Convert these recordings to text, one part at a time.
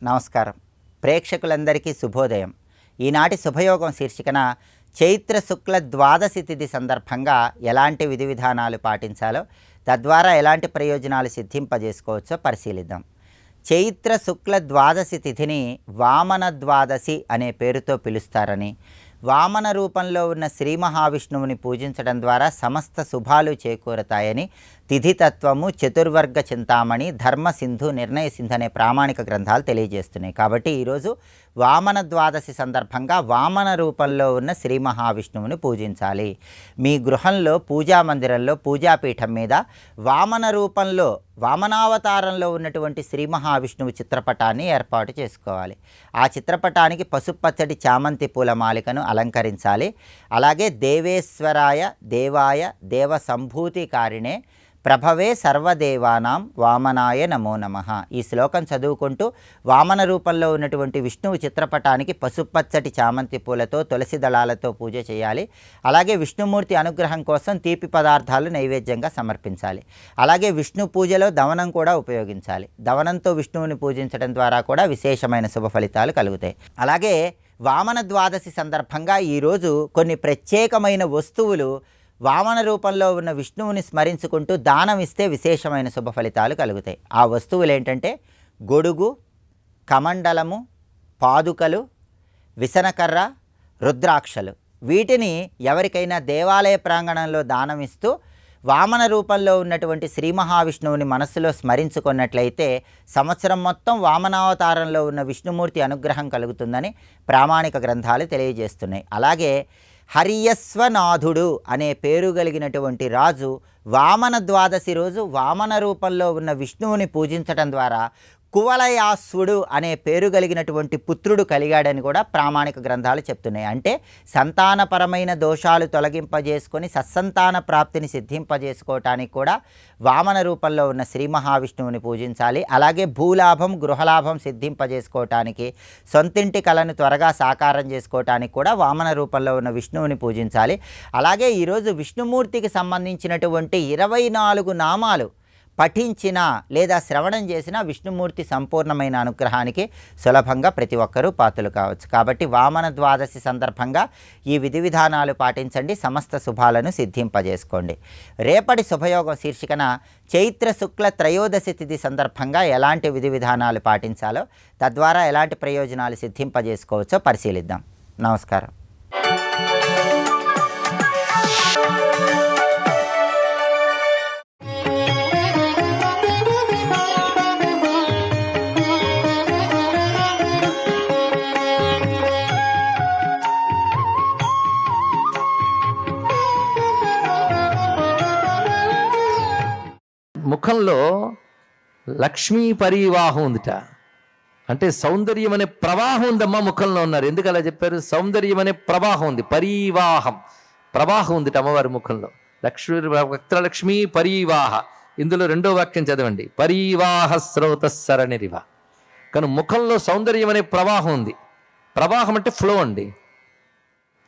నమస్కారం. ప్రేక్షకులందరికీ శుభోదయం. ఈనాటి శుభయోగం శీర్షికన చైత్ర శుక్ల ద్వాదశి తిథి సందర్భంగా ఎలాంటి విధి విధానాలు పాటించాలో, తద్వారా ఎలాంటి ప్రయోజనాలు సిద్ధింపజేసుకోవచ్చో పరిశీలిద్దాం. చైత్ర శుక్ల ద్వాదశి తిథిని వామన ద్వాదశి అనే పేరుతో పిలుస్తారని, వామన రూపంలో ఉన్న శ్రీ మహావిష్ణువుని పూజించడం ద్వారా సమస్త శుభాలు చేకూరతాయని తిథితత్వము, చతుర్వర్గ చింతామణి, ధర్మ సింధు, నిర్ణయ సింధు అనే ప్రామాణిక గ్రంథాలు తెలియజేస్తున్నాయి. కాబట్టి ఈరోజు వామన ద్వాదశి సందర్భంగా వామన రూపంలో ఉన్న శ్రీ మహావిష్ణువుని పూజించాలి. మీ గృహంలో పూజా మందిరంలో పూజాపీఠం మీద వామన రూపంలో వామనావతారంలో ఉన్నటువంటి శ్రీ మహావిష్ణువు చిత్రపటాన్ని ఏర్పాటు చేసుకోవాలి. ఆ చిత్రపటానికి పసుపచ్చటి చామంతి పూల మాలికను అలంకరించాలి. అలాగే దేవేశ్వరాయ దేవాయ దేవ సంభూతికారిణే ప్రభవే సర్వదేవానాం వామనాయ నమో నమః ఈ శ్లోకం చదువుకుంటూ వామన రూపంలో ఉన్నటువంటి విష్ణువు చిత్రపటానికి పసుపచ్చటి చామంతి పూలతో తులసి దళాలతో పూజ చేయాలి. అలాగే విష్ణుమూర్తి అనుగ్రహం కోసం తీపి పదార్థాలు నైవేద్యంగా సమర్పించాలి. అలాగే విష్ణు పూజలో దవనం కూడా ఉపయోగించాలి. దవనంతో విష్ణువుని పూజించడం ద్వారా కూడా విశేషమైన శుభ ఫలితాలు కలుగుతాయి. అలాగే వామన ద్వాదశి సందర్భంగా ఈరోజు కొన్ని ప్రత్యేకమైన వస్తువులు వామన రూపంలో ఉన్న విష్ణువుని స్మరించుకుంటూ దానం ఇస్తే విశేషమైన శుభ ఫలితాలు కలుగుతాయి. ఆ వస్తువులు ఏంటంటే గొడుగు, కమండలము, పాదుకలు, విసనకర్ర, రుద్రాక్షలు. వీటిని ఎవరికైనా దేవాలయ ప్రాంగణంలో దానం ఇస్తూ వామన రూపంలో ఉన్నటువంటి శ్రీ మహావిష్ణువుని మనస్సులో స్మరించుకున్నట్లయితే సంవత్సరం మొత్తం వామనావతారంలో ఉన్న విష్ణుమూర్తి అనుగ్రహం కలుగుతుందని ప్రామాణిక గ్రంథాలు తెలియజేస్తున్నాయి. అలాగే హరియస్వనాథుడు అనే పేరు కలిగినటువంటి రాజు వామన ద్వాదశి రోజు వామన రూపంలో ఉన్న విష్ణువుని పూజించడం ద్వారా కువలయాశ్వుడు అనే పేరు కలిగినటువంటి పుత్రుడు కలిగాడని కూడా ప్రామాణిక గ్రంథాలు చెప్తున్నాయి. అంటే సంతానపరమైన దోషాలు తొలగింపజేసుకొని సత్సంతాన ప్రాప్తిని సిద్ధింపజేసుకోవటానికి కూడా వామన రూపంలో ఉన్న శ్రీ మహావిష్ణువుని పూజించాలి. అలాగే భూలాభం, గృహలాభం సిద్ధింపజేసుకోవటానికి, సొంతింటి కళను త్వరగా సాకారం చేసుకోవటానికి కూడా వామన రూపంలో ఉన్న విష్ణువుని పూజించాలి. అలాగే ఈరోజు విష్ణుమూర్తికి సంబంధించినటువంటి 24 నామాలు పఠించిన లేదా శ్రవణం చేసిన విష్ణుమూర్తి సంపూర్ణమైన అనుగ్రహానికి సులభంగా ప్రతి ఒక్కరూ పాత్రలు కావచ్చు. కాబట్టి వామన ద్వాదశి సందర్భంగా ఈ విధి విధానాలు పాటించండి, సమస్త శుభాలను సిద్ధింపజేసుకోండి. రేపటి శుభయోగం శీర్షికన చైత్ర శుక్ల త్రయోదశి తిథి సందర్భంగా ఎలాంటి విధి విధానాలు పాటించాలో, తద్వారా ఎలాంటి ప్రయోజనాలు సిద్ధింపజేసుకోవచ్చో పరిశీలిద్దాం. నమస్కారం. ముఖంలో లక్ష్మీ పరివాహం ఉందిట. అంటే సౌందర్యం అనే ప్రవాహం ఉందమ్మా ముఖంలో ఉన్నారు. ఎందుకు అలా చెప్పారు? సౌందర్యం అనే ప్రవాహం ఉంది, పరివాహం ప్రవాహం ఉందిట అమ్మవారి ముఖంలో. వక్త్రలక్ష్మీ పరివాహ. ఇందులో 2వ వాక్యం చదవండి, పరివాహ స్రోత సరణిరివ. కానీ ముఖంలో సౌందర్యం అనే ప్రవాహం ఉంది. ప్రవాహం అంటే ఫ్లో అండి.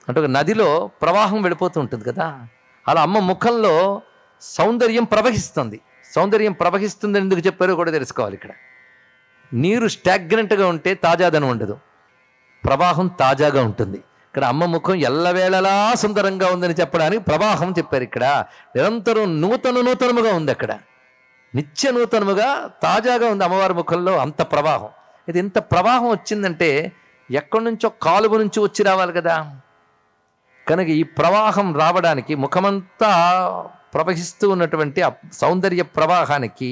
అంటే ఒక నదిలో ప్రవాహం వెళ్ళిపోతూ ఉంటుంది కదా, అలా అమ్మ ముఖంలో సౌందర్యం ప్రవహిస్తుంది. సౌందర్యం ప్రవహిస్తుందని ఎందుకు చెప్పారో కూడా తెలుసుకోవాలి. ఇక్కడ నీరు స్టాగ్నెంట్గా ఉంటే తాజాదనం ఉండదు, ప్రవాహం తాజాగా ఉంటుంది. ఇక్కడ అమ్మ ముఖం ఎల్లవేళలా సుందరంగా ఉందని చెప్పడానికి ప్రవాహం చెప్పారు. ఇక్కడ నిరంతరం నూతనముగా ఉంది, అక్కడ నిత్య నూతనముగా తాజాగా ఉంది అమ్మవారి ముఖంలో. అంత ప్రవాహం. ఇది ఇంత ప్రవాహం వచ్చిందంటే ఎక్కడి నుంచో కాలువ నుంచి వచ్చి రావాలి కదా. కనుక ఈ ప్రవాహం రావడానికి ముఖమంతా ప్రవహిస్తూ ఉన్నటువంటి ఆ సౌందర్య ప్రవాహానికి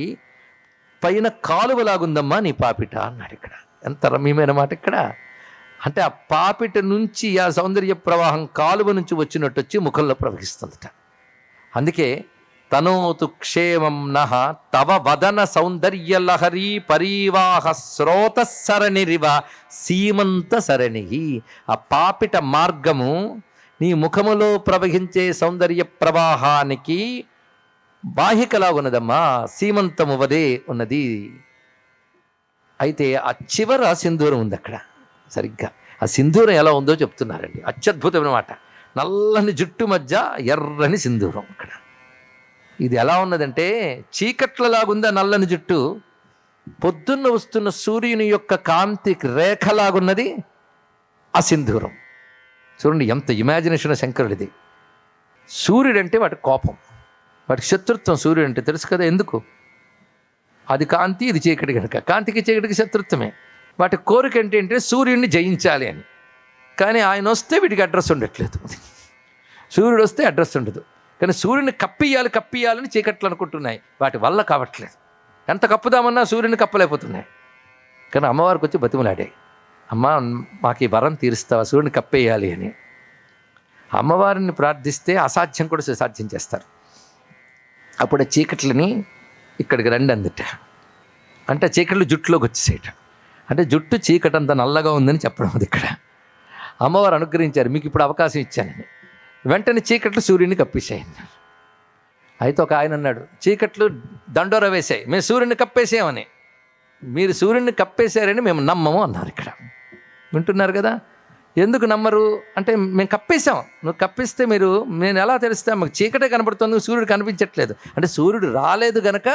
పైన కాలువలాగుందమ్మా నీ పాపిట అన్నాడు. ఇక్కడ ఎంత రమ్యమైన మాట. ఇక్కడ అంటే ఆ పాపిట నుంచి ఆ సౌందర్య ప్రవాహం కాలువ నుంచి వచ్చినట్టు వచ్చి ముఖంలో ప్రవహిస్తుందట. అందుకే తనోతు క్షేమం నః తవ వదన సౌందర్య లహరీ పరివాహ స్రోత సరణిరివ సీమంత సరణి. ఆ పాపిట మార్గము నీ ముఖములో ప్రవహించే సౌందర్య ప్రవాహానికి బాహికలా ఉన్నదమ్మా, సీమంతము వదే ఉన్నది. అయితే ఆ చివర సింధూరం ఉంది అక్కడ. సరిగ్గా ఆ సింధూరం ఎలా ఉందో చెప్తున్నారండి. అత్యద్భుతమైన మాట. నల్లని జుట్టు మధ్య ఎర్రని సింధూరం అక్కడ. ఇది ఎలా ఉన్నదంటే చీకట్లలాగుందా నల్లని జుట్టు, పొద్దున్న వస్తున్న సూర్యుని యొక్క కాంతి రేఖలాగున్నది ఆ సింధూరం. చూడండి ఎంత ఇమాజినేషన్ శంకరుడిది. సూర్యుడంటే వాటి కోపం, వాటి శత్రుత్వం. సూర్యుడు అంటే తెలుసు కదా ఎందుకు, అది కాంతి, ఇది చీకటి కనుక. కాంతికి చీకటికి శత్రుత్వమే. వాటి కోరిక ఏంటంటే సూర్యుడిని జయించాలి అని. కానీ ఆయన వస్తే వీటికి అడ్రస్ ఉండట్లేదు. సూర్యుడు వస్తే అడ్రస్ ఉండదు. కానీ సూర్యుని కప్పియాలని చీకట్లు అనుకుంటున్నాయి, వాటి వల్ల కావట్లేదు. ఎంత కప్పుదామన్నా సూర్యుని కప్పలేకపోతున్నాయి. కానీ అమ్మవారికి వచ్చి బతిమలాడాయి, అమ్మ మాకు ఈ వరం తీరుస్తావా, సూర్యుని కప్పేయాలి అని. అమ్మవారిని ప్రార్థిస్తే అసాధ్యం కూడా సుసాధ్యం చేస్తారు. అప్పుడు చీకట్లని ఇక్కడికి రండి అందుట. అంటే చీకట్లు జుట్టులోకి వచ్చేసేట. అంటే జుట్టు చీకటంత నల్లగా ఉందని చెప్పడం అది ఇక్కడ. అమ్మవారు అనుగ్రహించారు, మీకు ఇప్పుడు అవకాశం ఇచ్చానని. వెంటనే చీకట్లు సూర్యుని కప్పేసాయి. అయితే ఒక ఆయన అన్నాడు, చీకట్లు దండోర వేసాయి, మేము సూర్యుని కప్పేసామని. మీరు సూర్యుని కప్పేశారని మేము నమ్మము అన్నారు ఇక్కడ. వింటున్నారు కదా. ఎందుకు నమ్మరు అంటే, మేము కప్పేశాం, నువ్వు కప్పేస్తే నేను ఎలా తెలుస్తా, మాకు చీకటే కనబడుతుంది, సూర్యుడు కనిపించట్లేదు. అంటే సూర్యుడు రాలేదు గనక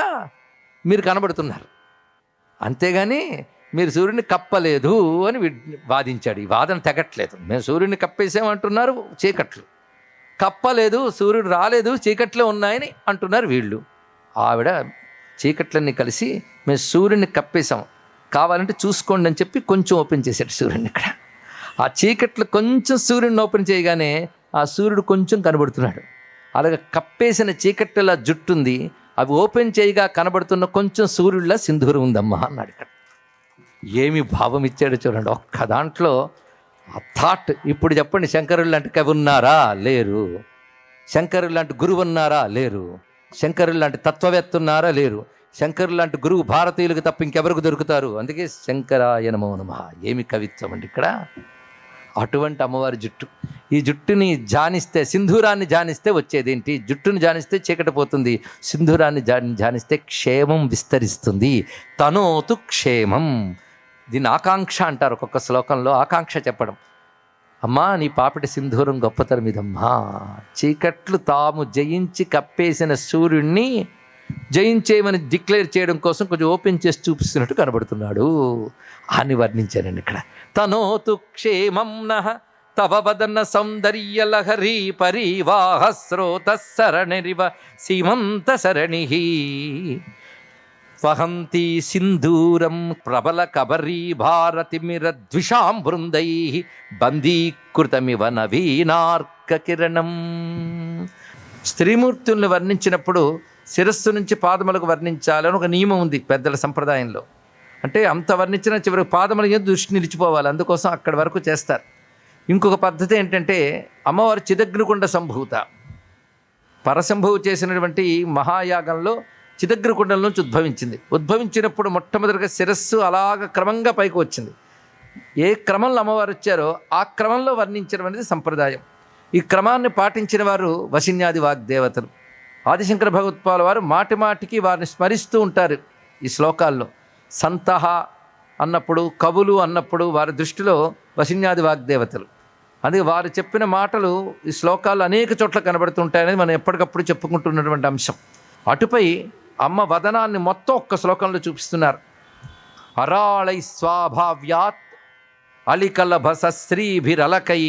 మీరు కనబడుతున్నారు, అంతేగాని మీరు సూర్యుడిని కప్పలేదు అని వాదించాడు. ఈ వాదన తెగట్లేదు. మేము సూర్యుడిని కప్పేసామంటున్నారు చీకట్లు, కప్పలేదు, సూర్యుడు రాలేదు, చీకట్లే ఉన్నాయని అంటున్నారు వీళ్ళు. ఆవిడ చీకట్లన్నీ కలిసి మేము సూర్యుడిని కప్పేశాం, కావాలంటే చూసుకోండి అని చెప్పి కొంచెం ఓపెన్ చేశాడు సూర్యుడిని ఇక్కడ. ఆ చీకట్లు కొంచెం సూర్యుడిని ఓపెన్ చేయగానే ఆ సూర్యుడు కొంచెం కనబడుతున్నాడు. అలాగే కప్పేసిన చీకట్ల జుట్టుంది, అవి ఓపెన్ చేయగా కనబడుతున్న కొంచెం సూర్యుడిలా సింధూరం ఉందమ్మా అన్నాడు ఇక్కడ. ఏమి భావం ఇచ్చాడో చూడండి ఒక్క దాంట్లో. ఆ థాట్. ఇప్పుడు చెప్పండి, శంకరులు లాంటి కవి ఉన్నారా? లేరు. శంకరులు లాంటి గురువు ఉన్నారా? లేరు. శంకరులు లాంటి తత్వవేత్త ఉన్నారా? లేరు. శంకరులు లాంటి గురువు భారతీయులకు తప్ప ఇంకెవరికి దొరుకుతారు? అందుకే శంకరాయ నమో నమః. ఏమి కవిత్వం అండి ఇక్కడ. అటువంటి అమ్మవారి జుట్టు. ఈ జుట్టుని జానిస్తే, సింధూరాన్ని జానిస్తే వచ్చేదేంటి? జుట్టుని జానిస్తే చీకటి పోతుంది, సింధూరాన్ని జానిస్తే క్షేమం విస్తరిస్తుంది. తనోతు క్షేమం. దీన్ని ఆకాంక్ష అంటారు. ఒక్కొక్క శ్లోకంలో ఆకాంక్ష చెప్పడం. అమ్మా నీ పాపిటి సింధూరం గొప్పతరం ఇదమ్మా. చీకట్లు తాము జయించి కప్పేసిన సూర్యుడిని జయించేయమని డిక్లేర్ చేయడం కోసం కొంచెం ఓపెన్ చేసి చూపిస్తున్నట్టు కనబడుతున్నాడు అని వర్ణించానండి ఇక్కడ. తనోతు క్షేమం నః తవ వదన సౌందర్య లహరీ పరివాహ స్రోత సరణిరివ సీమంత సరణి వహంతి సింధూరం ప్రబల కబరీ భారతిమిర ద్విషాం బృందై బందీకృతమివ నవీనార్క కిరణం. స్త్రీమూర్తుల్ని వర్ణించినప్పుడు శిరస్సు నుంచి పాదములకు వర్ణించాలని ఒక నియమం ఉంది పెద్దల సంప్రదాయంలో. అంటే అంత వర్ణించిన చివరికి పాదముల మీద దృష్టి నిలిచిపోవాలి, అందుకోసం అక్కడి వరకు చేస్తారు. ఇంకొక పద్ధతి ఏంటంటే, అమ్మవారు చిదగ్నికుండ సంభూత. పరసంభువు చేసినటువంటి మహాయాగంలో చిదగ్నికుండం నుంచి ఉద్భవించినప్పుడు మొట్టమొదటిగా శిరస్సు అలాగ క్రమంగా పైకి వచ్చింది. ఏ క్రమంలో అమ్మవారు వచ్చారో ఆ క్రమంలో వర్ణించడం అనేది సంప్రదాయం. ఈ క్రమాన్ని పాటించిన వారు వశిన్యాది వాగ్దేవతలు. ఆదిశంకర భగవత్పాల వారు మాటి మాటికి వారిని స్మరిస్తూ ఉంటారు ఈ శ్లోకాల్లో. సంతహ అన్నప్పుడు, కవులు అన్నప్పుడు వారి దృష్టిలో వశిన్యాది వాగ్దేవతలు. అందుకే వారు చెప్పిన మాటలు ఈ శ్లోకాలు అనేక చోట్ల కనబడుతుంటాయనేది మనం ఎప్పటికప్పుడు చెప్పుకుంటున్నటువంటి అంశం. అటుపై అమ్మ వదనాన్ని మొత్తం ఒక్క శ్లోకంలో చూపిస్తున్నారు. అరాళై స్వాభావ్యాత్ అలికలభసశ్రీభిరలకై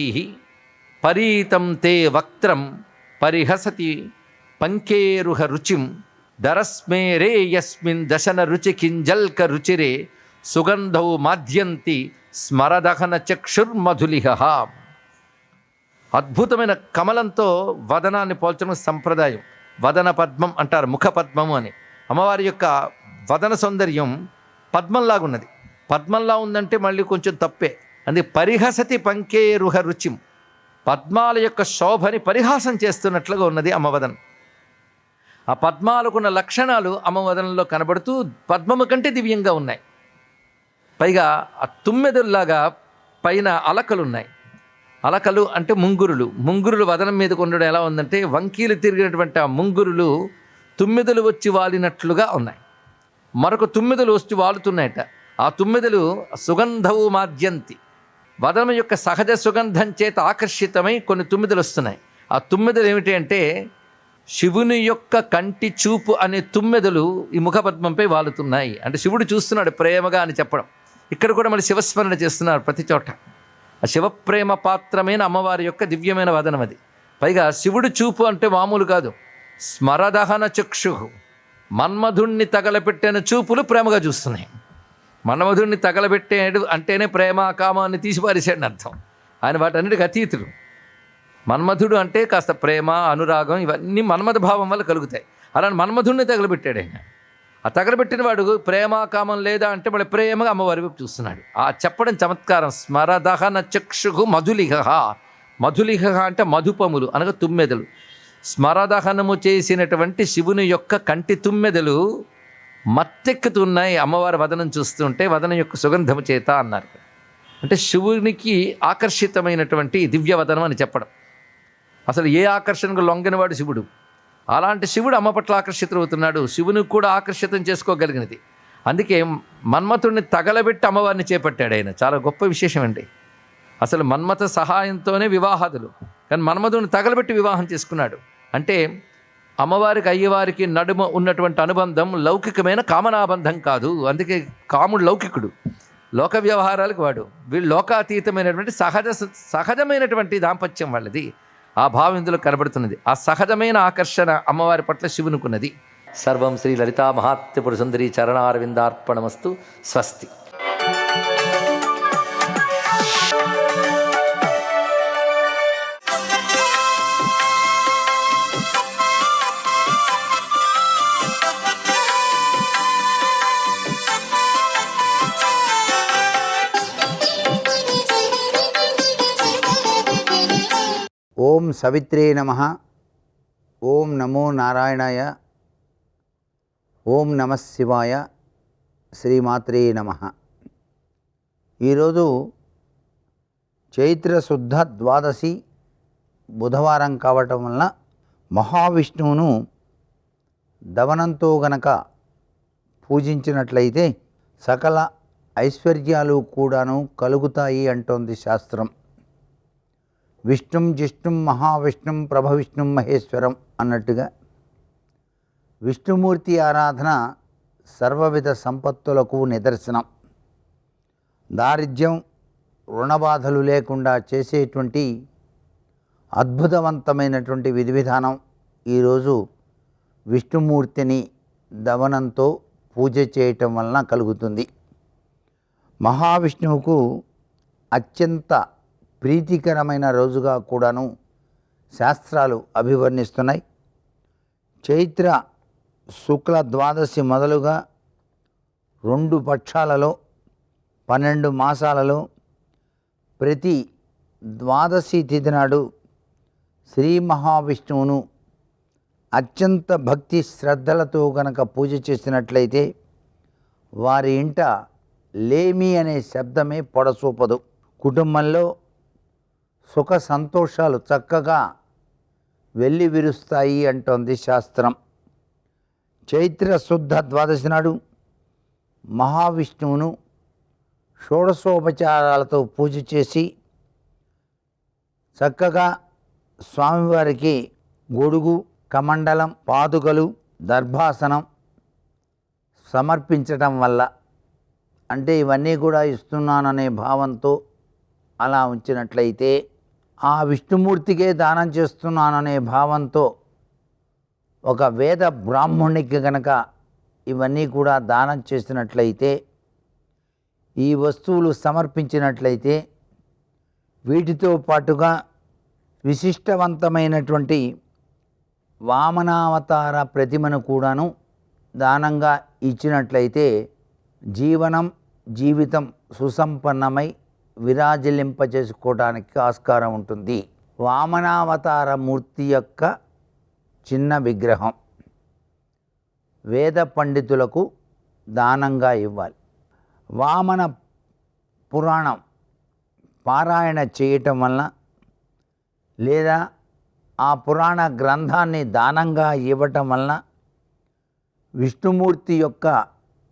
పరీతం తే వక్త్రం పరిహసతి పంకేరుహ రుచిం దరస్మేరే యస్మిన్ దశన రుచి కింజల్క రుచిరే సుగంధౌ మాధ్యంతి స్మరదహన చక్షుర్మధులిహ. అద్భుతమైన కమలంతో వదనాన్ని పోల్చడం సంప్రదాయం. వదన పద్మం అంటారు, ముఖ పద్మము అని. అమ్మవారి యొక్క వదన సౌందర్యం పద్మంలాగున్నది. పద్మంలా ఉందంటే మళ్ళీ కొంచెం తప్పే. అందుకే పరిహసతి పంకేరుహ రుచిం, పద్మాల యొక్క శోభని పరిహాసం చేస్తున్నట్లుగా ఉన్నది అమ్మవదనం. ఆ పద్మాలకున్న లక్షణాలు అమ్మవదనంలో కనబడుతూ పద్మము కంటే దివ్యంగా ఉన్నాయి. పైగా ఆ తుమ్మెదల్లాగా పైన అలకలున్నాయి. అలకలు అంటే ముంగురులు వదనం మీదకు ఉండడం ఎలా ఉందంటే, వంకీలు తిరిగినటువంటి ఆ ముంగురులు తుమ్మెదలు వచ్చి వాలినట్లుగా ఉన్నాయి. మరొక తుమ్మెదలు వచ్చి వాలుతున్నాయట. ఆ తుమ్మెదలు సుగంధవు మాద్యంతి, వదనం యొక్క సహజ సుగంధం చేత ఆకర్షితమై కొన్ని తుమ్మెదలు వస్తున్నాయి. ఆ తుమ్మెదలు ఏమిటి అంటే శివుని యొక్క కంటి చూపు అనే తుమ్మెదలు ఈ ముఖపద్మంపై వాలుతున్నాయి. అంటే శివుడు చూస్తున్నాడు ప్రేమగా అని చెప్పడం. ఇక్కడ కూడా మళ్ళీ శివస్మరణ చేస్తున్నారు ప్రతి చోట. ఆ శివప్రేమ పాత్రమైన అమ్మవారి యొక్క దివ్యమైన వదనం అది. పైగా శివుడు చూపు అంటే మామూలు కాదు. స్మరదహన చక్షు, మన్మధుణ్ణి తగలపెట్టిన చూపులు ప్రేమగా చూస్తున్నాయి. మన్మధుణ్ణి తగలబెట్టేడు అంటేనే ప్రేమ కామాన్ని తీసిపారేసాడని అర్థం. ఆయన వాటన్నిటికి అతీతుడు. మన్మధుడు అంటే కాస్త ప్రేమ, అనురాగం ఇవన్నీ మన్మథ భావం వల్ల కలుగుతాయి. అలాంటి మన్మధుడిని తగలబెట్టాడు ఆయన. ఆ తగలబెట్టిన వాడు ప్రేమ కామం లేదా అంటే మళ్ళీ ప్రేమగా అమ్మవారి వైపు చూస్తున్నాడు. ఆ చెప్పడం చమత్కారం. స్మరదహన చక్షు మధులిహ. మధులిహ అంటే మధుపములు అనగా తుమ్మెదలు. స్మరదహనము చేసినటువంటి శివుని యొక్క కంటి తుమ్మెదలు మత్తెక్కుతున్నాయి అమ్మవారి వదనం చూస్తుంటే, వదనం యొక్క సుగంధము చేత అన్నారు. అంటే శివునికి ఆకర్షితమైనటువంటి దివ్యవదనం అని చెప్పడం. అసలు ఏ ఆకర్షణకు లొంగనివాడు శివుడు. అలాంటి శివుడు అమ్మ పట్ల ఆకర్షితుడవుతున్నాడు. శివుని కూడా ఆకర్షితం చేసుకోగలిగినది. అందుకే మన్మథుడిని తగలబెట్టి అమ్మవారిని చేపట్టాడు ఆయన. చాలా గొప్ప విశేషం అండి. అసలు మన్మథ సహాయంతోనే వివాహాదులు, కానీ మన్మథుడిని తగలబెట్టి వివాహం చేసుకున్నాడు. అంటే అమ్మవారికి అయ్యవారికి నడుమ ఉన్నటువంటి అనుబంధం లౌకికమైన కామనాబంధం కాదు. అందుకే కాముడు లౌకికుడు, లోక వ్యవహారాలకు వాడు. వీళ్ళు లోకాతీతమైనటువంటి సహజమైనటువంటి దాంపత్యం వాళ్ళది. ఆ భావం ఇందులో కనబడుతున్నది. ఆ సహజమైన ఆకర్షణ అమ్మవారి పట్ల శివునుకున్నది. సర్వం శ్రీ లలితా మహాత్రిపుర సుందరి చరణారవిందార్పణమస్తు. స్వస్తి. ఓం సవిత్రే నమః. ఓం నమో నారాయణాయ. ఓం నమః శివాయ. శ్రీమాత్రే నమః. ఈరోజు చైత్ర శుద్ధ ద్వాదశి బుధవారం కావటం వలన మహావిష్ణువును దవనంతో గనక పూజించినట్లయితే సకల ఐశ్వర్యాలు కూడాను కలుగుతాయి అంటోంది శాస్త్రం. విష్ణుం జిష్ణుం మహావిష్ణుం ప్రభవిష్ణుం మహేశ్వరం అన్నట్టుగా విష్ణుమూర్తి ఆరాధన సర్వవిధ సంపత్తులకు నిదర్శనం. దారిద్ర్యం, రుణబాధలు లేకుండా చేసేటువంటి అద్భుతవంతమైనటువంటి విధి విధానం ఈరోజు విష్ణుమూర్తిని దవనంతో పూజ చేయటం వలన కలుగుతుంది. మహావిష్ణువుకు అత్యంత ప్రీతికరమైన రోజుగా కూడాను శాస్త్రాలు అభివర్ణిస్తున్నాయి. చైత్ర శుక్ల ద్వాదశి మొదలుగా 2 పక్షాలలో 12 మాసాలలో ప్రతి ద్వాదశి తిథి నాడు శ్రీ మహావిష్ణువును అత్యంత భక్తి శ్రద్ధలతో గనక పూజ చేసినట్లయితే వారి ఇంట లేమి అనే శబ్దమే పొడసూపదు. కుటుంబంలో సుఖ సంతోషాలు చక్కగా వెళ్ళి విరుస్తాయి అంటోంది శాస్త్రం. చైత్ర శుద్ధ ద్వాదశి నాడు మహావిష్ణువును షోడశోపచారాలతో పూజ చేసి చక్కగా స్వామివారికి గొడుగు, కమండలం, పాదుకలు, దర్భాసనం సమర్పించటం వల్ల, అంటే ఇవన్నీ కూడా ఇస్తున్నాననే భావంతో అలా ఉంచినట్లయితే, ఆ విష్ణుమూర్తికే దానం చేస్తున్నాననే భావంతో ఒక వేద బ్రాహ్మణునికి గనక ఇవన్నీ కూడా దానం చేసినట్లయితే, ఈ వస్తువులు సమర్పించినట్లయితే వీటితో పాటుగా విశిష్టవంతమైనటువంటి వామనావతార ప్రతిమను కూడాను దానంగా ఇచ్చినట్లయితే జీవితం సుసంపన్నమై విరాజిల్లింపజేసుకోవడానికి ఆస్కారం ఉంటుంది. వామనావతార మూర్తి యొక్క చిన్న విగ్రహం వేద పండితులకు దానంగా ఇవ్వాలి. వామన పురాణం పారాయణ చేయటం వలన లేదా ఆ పురాణ గ్రంథాన్ని దానంగా ఇవ్వటం వలన విష్ణుమూర్తి యొక్క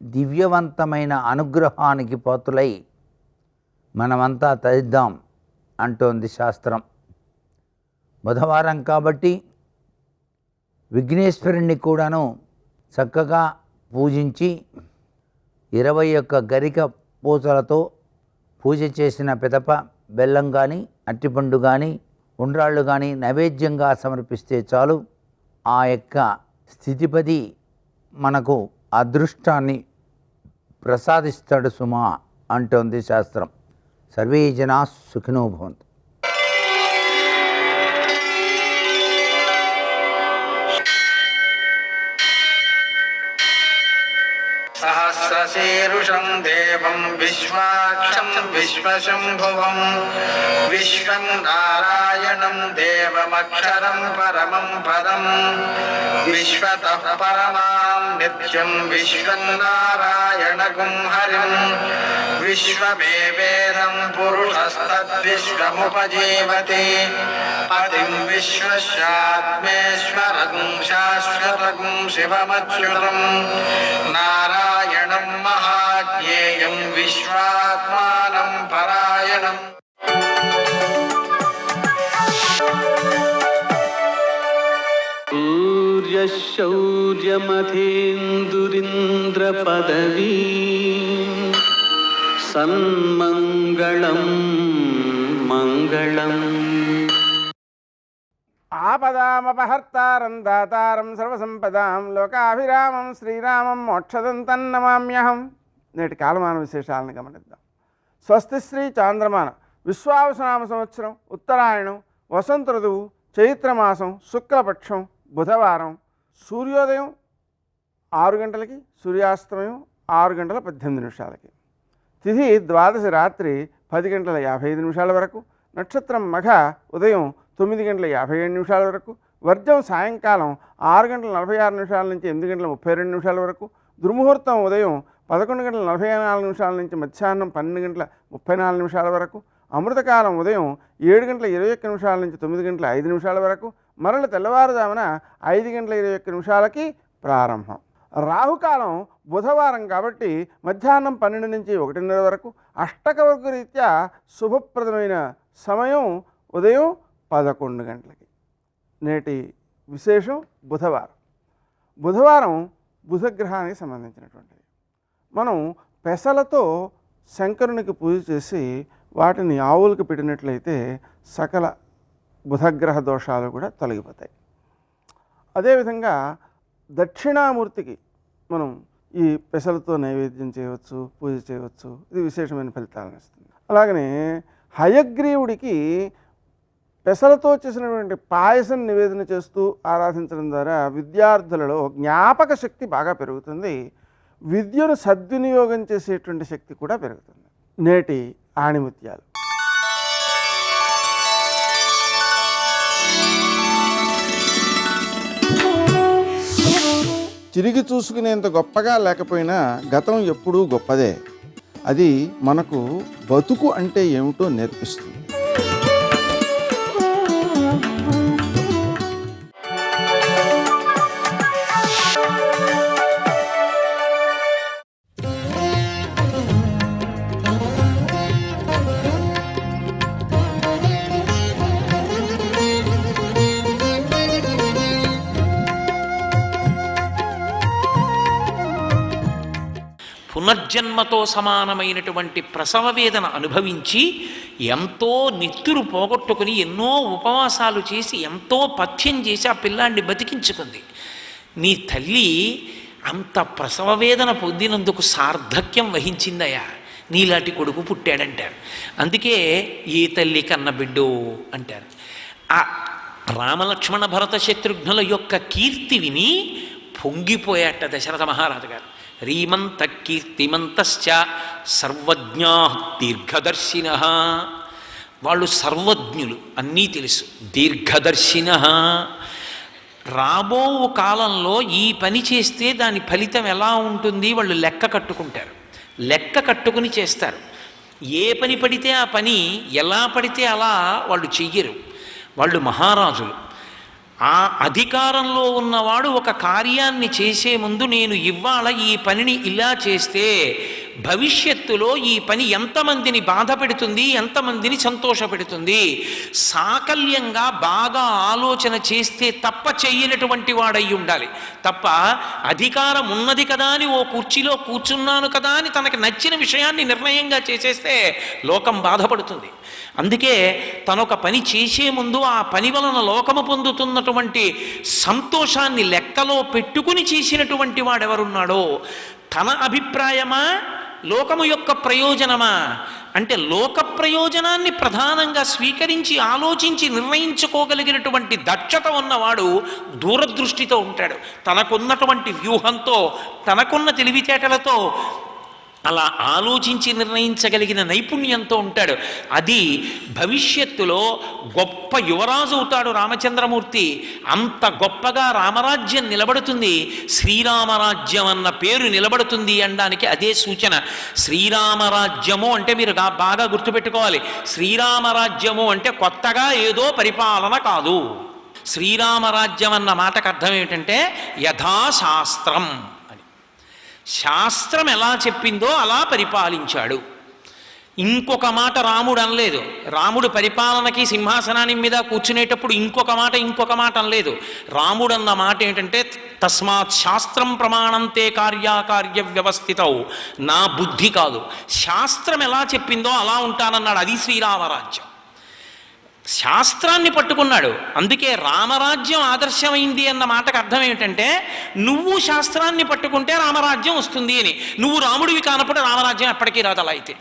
దివ్యవంతమైన అనుగ్రహానికి పాత్రులై మనమంతా తరిద్దాం అంటోంది శాస్త్రం. బుధవారం కాబట్టి విఘ్నేశ్వరుణ్ణి కూడాను చక్కగా పూజించి 21 గరిక పూసలతో పూజ చేసిన పిదప బెల్లం కానీ అట్టిపండు కానీ ఉండ్రాళ్ళు కానీ నైవేద్యంగా సమర్పిస్తే చాలు ఆ యొక్క స్థితిపతి మనకు అదృష్టాన్ని ప్రసాదిస్తాడు సుమా అంటోంది శాస్త్రం. సర్వే జనా సుఖినో భవంతు. సహస్రశీరుషం దేవం విశ్వాక్షం విశ్వశంభువం విశ్వం నారాయణం దేవమక్షరం పరమం పదం విశ్వతః పరమాం నిత్యం విశ్వం నారాయణగుం హరిం విశ్వమేవేదం పురుషస్తద్విశ్వముపజీవతి పతిం విశ్వస్యాత్మేశ్వరగుం శాశ్వతగుం శివమచ్యుతం నారాయణం మహాజ్ఞేయం విశ్వాత్మానం పరాయణం. సూర్యశౌర్యమథేందురింద్రపదవీ సన్మంగళం మంగళం. ఆపదామపహర్తారం దాతారం సర్వసంపదాం లోకాభిరామం శ్రీరామం మోక్షదం తన్నమామ్యహం. నేటి కాలమాన విశేషాలను గమనిద్దాం. స్వస్తి శ్రీ చాంద్రమాన విశ్వావసనామ సంవత్సరం ఉత్తరాయణం వసంత ఋతువు చైత్రమాసం శుక్లపక్షం బుధవారం. సూర్యోదయం 6 గంటలకి, సూర్యాస్తమయం 6 గంటల 18 నిమిషాలకి. తిథి ద్వాదశి రాత్రి 10 గంటల 55 నిమిషాల వరకు. నక్షత్రం మఘ ఉదయం 9 గంటల 57 నిమిషాల వరకు. వర్జం సాయంకాలం 6 గంటల 46 నిమిషాల నుంచి 8 గంటల 32 నిమిషాల వరకు. దుర్ముహూర్తం ఉదయం 11 గంటల 44 నిమిషాల నుంచి మధ్యాహ్నం 12 గంటల 34 నిమిషాల వరకు. అమృతకాలం ఉదయం 7 గంటల 21 నిమిషాల నుంచి 9 గంటల 5 నిమిషాల వరకు. మరల తెల్లవారుజామున 5 గంటల 21 నిమిషాలకి ప్రారంభం. రాహుకాలం బుధవారం కాబట్టి మధ్యాహ్నం 12 నుంచి 1:30 వరకు. అష్టకవర్గ రీత్యా శుభప్రదమైన సమయం ఉదయం 11 గంటలకి. నేటి విశేషం బుధవారం బుధగ్రహానికి సంబంధించినటువంటిది. మనం పెసలతో శంకరునికి పూజ చేసి వాటిని ఆవులకు పెట్టినట్లయితే సకల బుధగ్రహ దోషాలు కూడా తొలగిపోతాయి. అదేవిధంగా దక్షిణామూర్తికి మనం ఈ పెసలతో నైవేద్యం చేయవచ్చు, పూజ చేయవచ్చు. ఇది విశేషమైన ఫలితాలను ఇస్తుంది. అలాగనే హయగ్రీవుడికి పెసలతో చేసినటువంటి పాయసం నివేదన చేస్తూ ఆరాధించడం ద్వారా విద్యార్థులలో జ్ఞాపక శక్తి బాగా పెరుగుతుంది. విద్యను సద్వినియోగం చేసేటువంటి శక్తి కూడా పెరుగుతుంది. నేటి ఆణిముత్యాలు. తిరిగి చూసుకునేంత గొప్పగా లేకపోయినా గతం ఎప్పుడూ గొప్పదే. అది మనకు బతుకు అంటే ఏమిటో నేర్పిస్తుంది. పునర్జన్మతో సమానమైనటువంటి ప్రసవ వేదన అనుభవించి ఎంతో నెత్తురు పోగొట్టుకుని ఎన్నో ఉపవాసాలు చేసి ఎంతో పథ్యం చేసి ఆ పిల్లాన్ని బతికించుకుంది. నీ తల్లి అంత ప్రసవ వేదన పొందినందుకు సార్థక్యం వహించిందయా, నీలాంటి కొడుకు పుట్టాడంటారు. అందుకే ఏ తల్లి కన్న బిడ్డో అంటారు. ఆ రామలక్ష్మణ భరత శత్రుఘ్నుల యొక్క కీర్తి విని పొంగిపోయాట దశరథ మహారాజు గారు. రీమంత కీర్తిమంతశ్చ సర్వజ్ఞా దీర్ఘదర్శిన. వాళ్ళు సర్వజ్ఞులు, అన్నీ తెలుసు. దీర్ఘదర్శిన. రాబో కాలంలో ఈ పని చేస్తే దాని ఫలితం ఎలా ఉంటుంది వాళ్ళు లెక్క కట్టుకుంటారు. లెక్క కట్టుకుని చేస్తారు. ఏ పని పడితే ఆ పని, ఎలా పడితే అలా వాళ్ళు చెయ్యరు. వాళ్ళు మహారాజులు. ఆ అధికారంలో ఉన్నవాడు ఒక కార్యాన్ని చేసే ముందు నేను ఇవాళ ఈ పనిని ఇలా చేస్తే భవిష్యత్తులో ఈ పని ఎంతమందిని బాధ పెడుతుంది, ఎంతమందిని సంతోషపెడుతుంది, సాకల్యంగా బాగా ఆలోచన చేస్తే తప్ప చెయ్యనటువంటి వాడై ఉండాలి. తప్ప అధికారం ఉన్నది కదా అని ఓ కుర్చీలో కూర్చున్నాను కదా అని తనకి నచ్చిన విషయాన్ని నిర్ణయంగా చేసేస్తే లోకం బాధపడుతుంది. అందుకే తనొక పని చేసే ముందు ఆ పని వలన లోకము పొందుతున్నటువంటి సంతోషాన్ని లెక్కలో పెట్టుకుని చేసినటువంటి వాడెవరున్నాడో, తన అభిప్రాయమా లోకము యొక్క ప్రయోజనమా అంటే లోక ప్రయోజనాన్ని ప్రధానంగా స్వీకరించి ఆలోచించి నిర్ణయించుకోగలిగినటువంటి దక్షత ఉన్నవాడు దూరదృష్టితో ఉంటాడు. తనకున్నటువంటి వ్యూహంతో, తనకున్న తెలివితేటలతో అలా ఆలోచించి నిర్ణయించగలిగిన నైపుణ్యంతో ఉంటాడు. అది భవిష్యత్తులో గొప్ప యువరాజు అవుతాడు రామచంద్రమూర్తి. అంత గొప్పగా రామరాజ్యం నిలబడుతుంది, శ్రీరామరాజ్యం అన్న పేరు నిలబడుతుంది అనడానికి అదే సూచన. శ్రీరామరాజ్యము అంటే మీరు బాగా గుర్తుపెట్టుకోవాలి, శ్రీరామరాజ్యము అంటే కొత్తగా ఏదో పరిపాలన కాదు. శ్రీరామరాజ్యం అన్న మాటకు అర్థం ఏమిటంటే యథాశాస్త్రం. శాస్త్రం ఎలా చెప్పిందో అలా పరిపాలించాడు. ఇంకొక మాట రాముడు అనలేదు. రాముడు పరిపాలనకి సింహాసనాన్ని మీద కూర్చునేటప్పుడు ఇంకొక మాట అనలేదు. రాముడు అన్న మాట ఏంటంటే తస్మాత్ శాస్త్రం ప్రమాణంతే కార్యాకార్య వ్యవస్థితౌ, నా బుద్ధి కాదు, శాస్త్రం ఎలా చెప్పిందో అలా ఉంటానన్నాడు. అది శ్రీరామరాజ్యం. శాస్త్రాన్ని పట్టుకున్నాడు. అందుకే రామరాజ్యం ఆదర్శమైంది అన్న మాటకు అర్థం ఏమిటంటే నువ్వు శాస్త్రాన్ని పట్టుకుంటే రామరాజ్యం వస్తుంది అని. నువ్వు రాముడివి కానప్పుడు రామరాజ్యం ఎప్పటికీ రాదు. అలా అయితే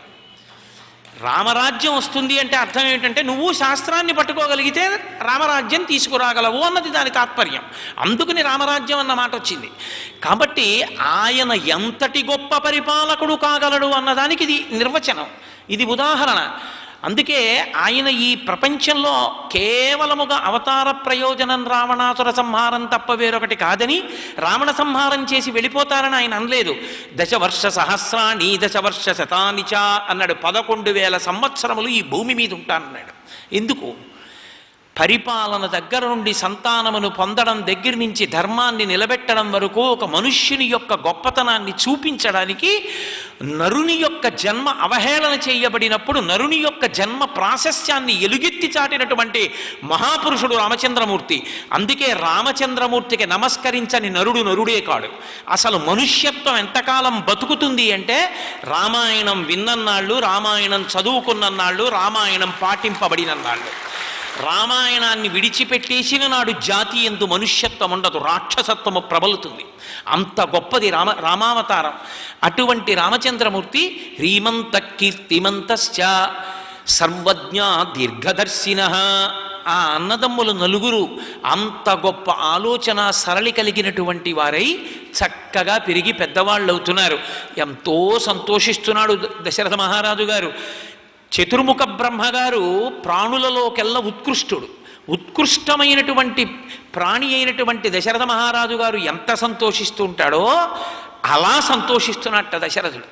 రామరాజ్యం వస్తుంది అంటే అర్థం ఏమిటంటే నువ్వు శాస్త్రాన్ని పట్టుకోగలిగితే రామరాజ్యం తీసుకురాగలవు అన్నది దాని తాత్పర్యం. అందుకని రామరాజ్యం అన్న మాట వచ్చింది. కాబట్టి ఆయన ఎంతటి గొప్ప పరిపాలకుడు కాగలడు అన్నదానికి ఇది నిర్వచనం, ఇది ఉదాహరణ. అందుకే ఆయన ఈ ప్రపంచంలో కేవలముగా అవతార ప్రయోజనం రావణాసుర సంహారం తప్ప వేరొకటి కాదని, రావణ సంహారం చేసి వెళ్ళిపోతారని ఆయన అనలేదు. దశవర్ష సహస్రాణి దశవర్ష శతాని చ అన్నాడు. 11,000 సంవత్సరములు ఈ భూమి మీద ఉంటానన్నాడు. ఎందుకు? పరిపాలన దగ్గర నుండి సంతానమును పొందడం దగ్గర నుంచి ధర్మాన్ని నిలబెట్టడం వరకు ఒక మనుష్యుని యొక్క గొప్పతనాన్ని చూపించడానికి, నరుని యొక్క జన్మ అవహేళన చేయబడినప్పుడు నరుని యొక్క జన్మ ప్రాశస్త్యాన్ని ఎలుగెత్తి చాటినటువంటి మహాపురుషుడు రామచంద్రమూర్తి. అందుకే రామచంద్రమూర్తికి నమస్కరించని నరుడు నరుడే కాడు. అసలు మనుష్యత్వం ఎంతకాలం బతుకుతుంది అంటే రామాయణం విన్నన్నాళ్ళు, రామాయణం చదువుకున్నన్నాళ్ళు, రామాయణం పాటింపబడినన్నాళ్ళు. రామాయణాన్ని విడిచిపెట్టేసిన నాడు జాతి ఎందు మనుష్యత్వం ఉండదు, రాక్షసత్వము ప్రబలుతుంది. అంత గొప్పది రామావతారం. అటువంటి రామచంద్రమూర్తి హ్రీమంత కీర్తిమంతశ్చ సర్వజ్ఞ దీర్ఘదర్శినః. ఆ అన్నదమ్ములు నలుగురు అంత గొప్ప ఆలోచన సరళి కలిగినటువంటి వారై చక్కగా పెరిగి పెద్దవాళ్ళు అవుతున్నారు. ఎంతో సంతోషిస్తున్నాడు దశరథ మహారాజు గారు. చతుర్ముఖ బ్రహ్మగారు ప్రాణులలోకెల్లా ఉత్కృష్టుడు. ఉత్కృష్టమైనటువంటి ప్రాణి అయినటువంటి దశరథ మహారాజు గారు ఎంత సంతోషిస్తూ ఉంటాడో అలా సంతోషిస్తున్నట్ట దశరథుడు.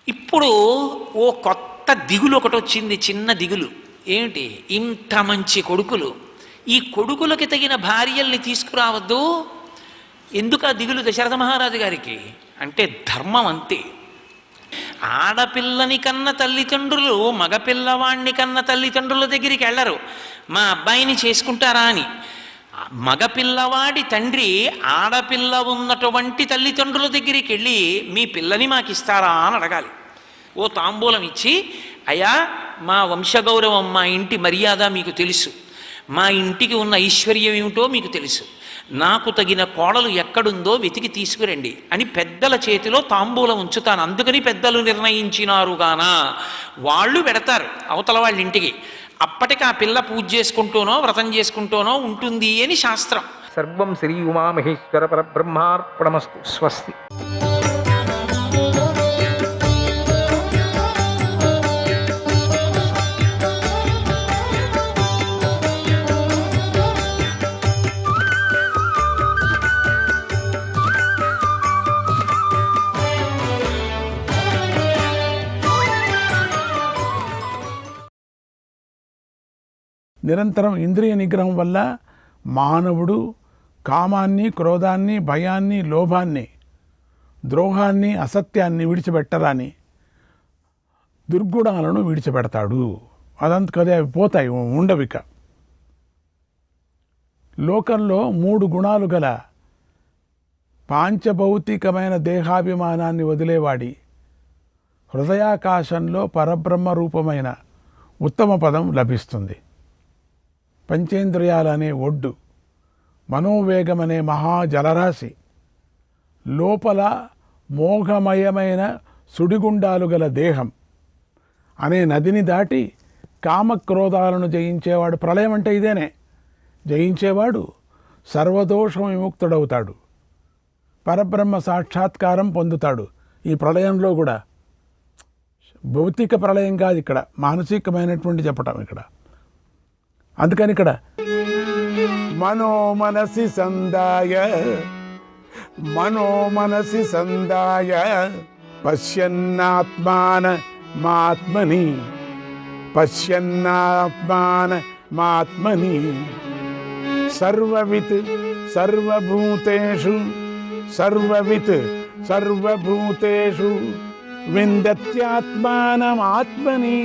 ఇప్పుడు ఓ కొత్త దిగులు ఒకటి వచ్చింది, చిన్న దిగులు. ఏమిటి? ఇంత మంచి కొడుకులు, ఈ కొడుకులకి తగిన భార్యల్ని తీసుకురావద్దు. ఎందుకు ఆ దిగులు దశరథ మహారాజు గారికి అంటే ధర్మం అంతే. ఆడపిల్లని కన్న తల్లిదండ్రులు మగపిల్లవాణ్ణి కన్న తల్లిదండ్రుల దగ్గరికి వెళ్ళరు మా అబ్బాయిని చేసుకుంటారా అని. మగపిల్లవాడి తండ్రి ఆడపిల్ల ఉన్నటువంటి తల్లిదండ్రుల దగ్గరికి వెళ్ళి మీ పిల్లని మాకు ఇస్తారా అని అడగాలి. ఓ తాంబూలం ఇచ్చి, అయ్యా మా వంశగౌరవం, మా ఇంటి మర్యాద మీకు తెలుసు, మా ఇంటికి ఉన్న ఐశ్వర్యం ఏమిటో మీకు తెలుసు, నాకు తగిన కోడలు ఎక్కడుందో వెతికి తీసుకురండి అని పెద్దల చేతిలో తాంబూలం ఉంచుతాను. అందుకని పెద్దలు నిర్ణయించినారుగానా వాళ్ళు పెడతారు అవతల వాళ్ళ ఇంటికి. అప్పటికి ఆ పిల్ల పూజ చేసుకుంటూనో వ్రతం చేసుకుంటూనో ఉంటుంది అని శాస్త్రం. సర్వం శ్రీ ఉమామహేశ్వర పరబ్రహ్మార్పణమస్తు. స్వస్తి. నిరంతరం ఇంద్రియ నిగ్రహం వల్ల మానవుడు కామాన్ని, క్రోధాన్ని, భయాన్ని, లోభాన్ని ద్రోహాన్ని అసత్యాన్ని విడిచిపెట్టరాని దుర్గుణాలను విడిచిపెడతాడు. అదంతకదే అవి పోతాయి, ఉండవిక. లోకంలో 3 గుణాలు గల పాంచభౌతికమైన దేహాభిమానాన్ని వదిలేవాడి హృదయాకాశంలో పరబ్రహ్మ రూపమైన ఉత్తమ పదం లభిస్తుంది. పంచేంద్రియాలనే ఒడ్డు, మనోవేగమనే మహాజలరాశి, లోపల మోహమయమైన సుడిగుండాలు గల దేహం అనే నదిని దాటి కామక్రోధాలను జయించేవాడు. ప్రళయం అంటే ఇదేనే. జయించేవాడు సర్వదోషం విముక్తుడవుతాడు, పరబ్రహ్మ సాక్షాత్కారం పొందుతాడు. ఈ ప్రళయంలో కూడా భౌతిక ప్రళయం కాదు, ఇక్కడ మానసికమైనటువంటి చెప్పటం ఇక్కడ. అందుకని ఇక్కడ మనోమనసి సందాయ పశ్యన్నాత్మానమాత్మని సర్వవిత్ సర్వభూతేషు వింధ్యత్యాత్మానమాత్మని.